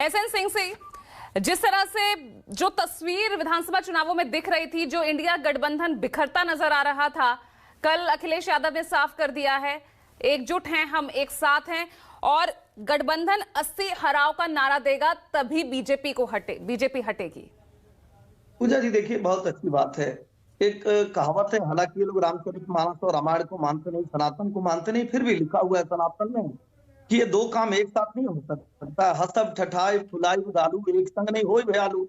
SN Singh से जिस तरह से जो तस्वीर विधानसभा चुनावों में दिख रही थी, जो इंडिया गठबंधन बिखरता नजर आ रहा था, कल अखिलेश यादव ने साफ कर दिया है एकजुट हैं, हम एक साथ हैं और गठबंधन 80 हराव का नारा देगा तभी बीजेपी हटेगी। पूजा जी देखिए, बहुत अच्छी बात है। एक कहावत है, हालांकि ये लोग रामचरितमानस और रामायण को मानते नहीं, सनातन को मानते नहीं, फिर भी लिखा हुआ है सनातन में कि ये दो काम एक साथ नहीं हो सकता। हसब ठठाई फुलाई दालू एक संग नहीं होई भयालू।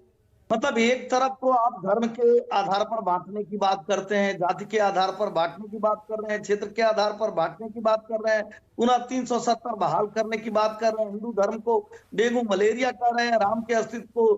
मतलब एक तरफ तो आप धर्म के आधार पर बांटने की बात करते हैं, जाति के आधार पर बांटने की बात कर रहे हैं, क्षेत्र के आधार पर बांटने की बात कर रहे हैं, पुनः 370 बहाल करने की बात कर रहे हैं, हिंदू धर्म को डेंगू मलेरिया कर रहे हैं, राम के अस्तित्व को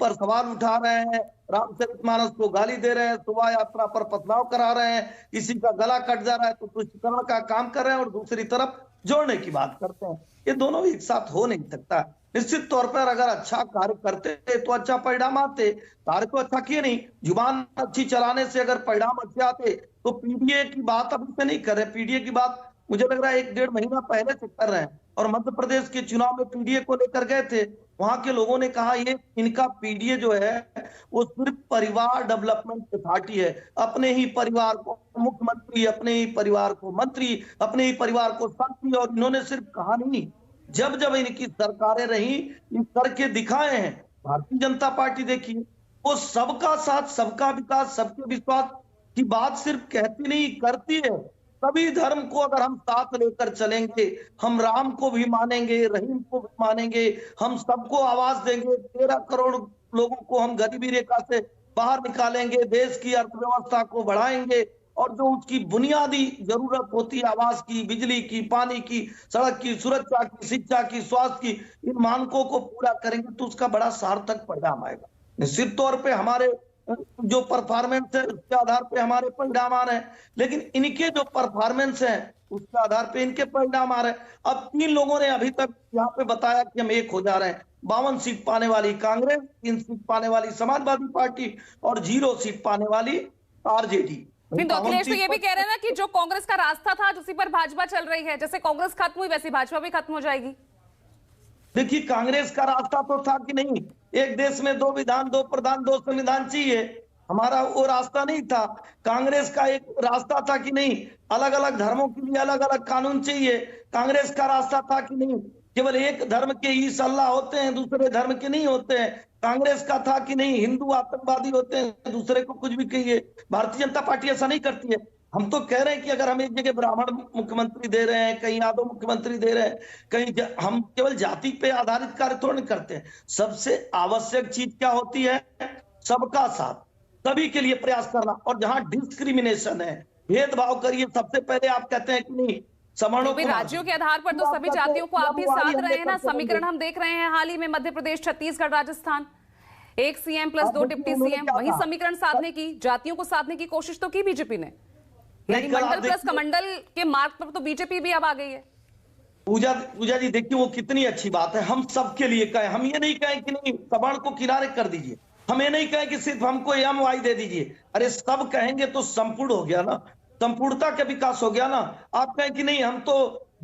पर सवाल उठा रहे हैं, रामचरितमानस को गाली दे रहे हैं, शोभा यात्रा पर पथराव करा रहे हैं, किसी का गला कट जा रहा है तो तुष्टिकरण का काम कर रहे हैं और दूसरी तरफ जोड़ने की बात करते हैं। ये दोनों एक साथ हो नहीं सकता। निश्चित तौर पर अगर अच्छा कार्य करते तो अच्छा परिणाम आते। कार्य तो अच्छा किए नहीं, जुबान अच्छी चलाने से अगर परिणाम अच्छे आते तो पीडीए की बात अभी से नहीं कर रहे। पीडीए की बात मुझे लग रहा है 1-1.5 महीना पहले से कर रहे हैं और मध्य प्रदेश के चुनाव में पीडीए को लेकर गए थे। वहां के लोगों ने कहा ये इनका पीडीए जो है वो सिर्फ परिवार डेवलपमेंट अथॉरिटी है। अपने ही परिवार को मुख्यमंत्री, अपने ही परिवार को मंत्री, अपने ही परिवार को मंत्री। और इन्होंने सिर्फ कहा नहीं, जब जब इनकी सरकारें रही इन करके दिखाए हैं। भारतीय जनता पार्टी देखिए, वो सबका साथ, सबका विकास, सबके विश्वास की बात सिर्फ कहती नहीं, करती है। सभी धर्म को अगर हम साथ लेकर चलेंगे, हम राम को भी मानेंगे, रहीम को भी मानेंगे, हम सबको आवाज देंगे, 13 करोड़ लोगों को हम गरीबी रेखा से बाहर निकालेंगे, देश की अर्थव्यवस्था को बढ़ाएंगे और जो उसकी बुनियादी जरूरत होती है, आवास की, बिजली की, पानी की, सड़क की, सुरक्षा की, शिक्षा की, स्वास्थ्य की, इन मानकों को पूरा करेंगे तो उसका बड़ा सार्थक परिणाम आएगा। निश्चित तौर पे हमारे जो परफॉर्मेंस है उसके आधार पे हमारे परिणाम आ रहे हैं, लेकिन इनके जो परफॉर्मेंस है उसके आधार पे इनके परिणाम आ रहे हैं। अब 3 लोगों ने अभी तक यहाँ पे बताया कि हम एक हो जा रहे हैं। 52 सीट पाने वाली कांग्रेस, 3 सीट पाने वाली समाजवादी पार्टी और 0 सीट पाने वाली आरजेडी। तो अखिलेश तो ये भी कह रहे हैं ना कि जो कांग्रेस का रास्ता था उसी पर भाजपा चल रही है, जैसे कांग्रेस खत्म हुई वैसे भाजपा भी खत्म हो जाएगी। देखिए, कांग्रेस का रास्ता तो था कि नहीं, एक देश में 2 विधान, 2 प्रधान, 2 संविधान चाहिए। हमारा वो रास्ता नहीं था। कांग्रेस का एक रास्ता था कि नहीं, अलग अलग धर्मों के लिए अलग अलग कानून चाहिए। कांग्रेस का रास्ता था कि नहीं, केवल एक धर्म के ही सल्लाह होते हैं, दूसरे धर्म के नहीं होते हैं। कांग्रेस का था कि नहीं, हिंदू आतंकवादी होते हैं, दूसरे को कुछ भी कहिए। भारतीय जनता पार्टी ऐसा नहीं करती है। हम तो कह रहे हैं कि अगर हम एक जगह ब्राह्मण मुख्यमंत्री दे रहे हैं, कहीं यादव मुख्यमंत्री दे रहे हैं, कहीं हम केवल जाति पे आधारित कार्य थोड़ा नहीं करते हैं। सबसे आवश्यक चीज क्या होती है? सबका साथ, सभी के लिए प्रयास करना। और जहां डिस्क्रिमिनेशन है, भेदभाव करिए, सबसे पहले आप कहते हैं कि नहीं सवर्णों को, राज्यों के आधार पर तो सभी जातियों को आप भी साध रहे हैं ना। समीकरण हम देख रहे हैं हाल ही में Madhya Pradesh, Chhattisgarh, Rajasthan, 1 CM plus 2 deputy CM, वही समीकरण साधने की, जातियों को साधने की कोशिश तो की बीजेपी ने। यानी मंडल प्लस कमंडल के मार्ग पर तो बीजेपी भी अब आ गई है। पूजा जी देखिए, वो कितनी अच्छी बात है। हम सबके लिए कहें, हम ये नहीं कहें कि नहीं सवर्ण को किनारे कर दीजिए, हम ये नहीं कहें कि सिर्फ हमको MY दे दीजिए। अरे सब कहेंगे तो संपूर्ण हो गया ना, संपूर्णता का विकास हो गया ना। आप कहें कि नहीं हम तो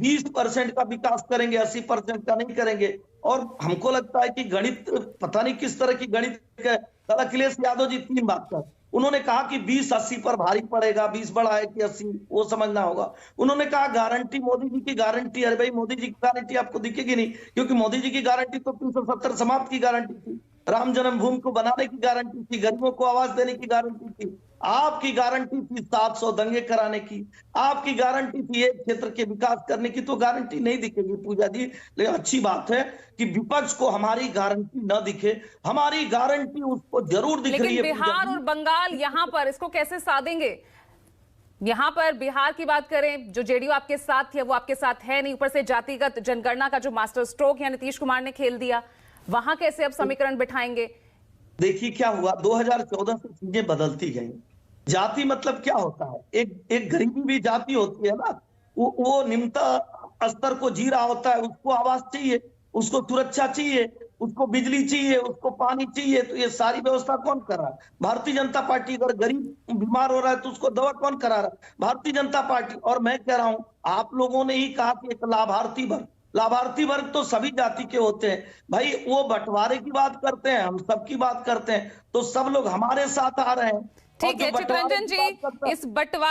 20% का विकास करेंगे, 80% का नहीं करेंगे। और हमको लगता है कि गणित, पता नहीं किस तरह की गणित है। कल अखिलेश यादव जी 3 बात कर, उन्होंने कहा कि 20-80 पर भारी पड़ेगा, 20 बड़ा है कि 80, वो समझना होगा। उन्होंने कहा गारंटी, मोदी जी की गारंटी। अरे भाई, मोदी जी की गारंटी आपको दिखेगी नहीं, क्योंकि मोदी जी की गारंटी तो 370 समाप्त की गारंटी थी, राम जन्मभूमि को बनाने की गारंटी थी, गरीबों को आवास देने की गारंटी थी। आपकी गारंटी थी 700 दंगे कराने की, आपकी गारंटी थी एक क्षेत्र के विकास करने की। तो गारंटी नहीं दिखेगी पूजा जी, लेकिन अच्छी बात है कि विपक्ष को हमारी गारंटी न दिखे, हमारी गारंटी उसको जरूर दिख रही है। बिहार और बंगाल, यहाँ पर इसको कैसे साधेंगे? यहाँ पर बिहार की बात करें, जो जेडीयू आपके साथ है वो आपके साथ है नहीं, ऊपर से जातिगत जनगणना का जो मास्टर स्ट्रोक या नीतीश कुमार ने खेल दिया, वहां कैसे अब समीकरण बिठाएंगे? देखिए क्या हुआ, 2014 से चीजें बदलती गई। जाति मतलब क्या होता है? एक गरीबी भी जाति होती है ना। वो निम्नतम स्तर को जी रहा होता है, उसको आवास चाहिए, उसको सुरक्षा चाहिए, उसको बिजली चाहिए, उसको पानी चाहिए। तो ये सारी व्यवस्था कौन कर रहा है? भारतीय जनता पार्टी। अगर गरीब बीमार हो रहा है तो उसको दवा कौन करा रहा है? भारतीय जनता पार्टी। और मैं कह रहा हूं, आप लोगों ने ही कहा कि एक लाभार्थी बन, लाभार्थी वर्ग तो सभी जाति के होते हैं भाई। वो बंटवारे की बात करते हैं, हम सबकी बात करते हैं, तो सब लोग हमारे साथ आ रहे हैं। ठीक है चितरंजन जी, इस बंटवारे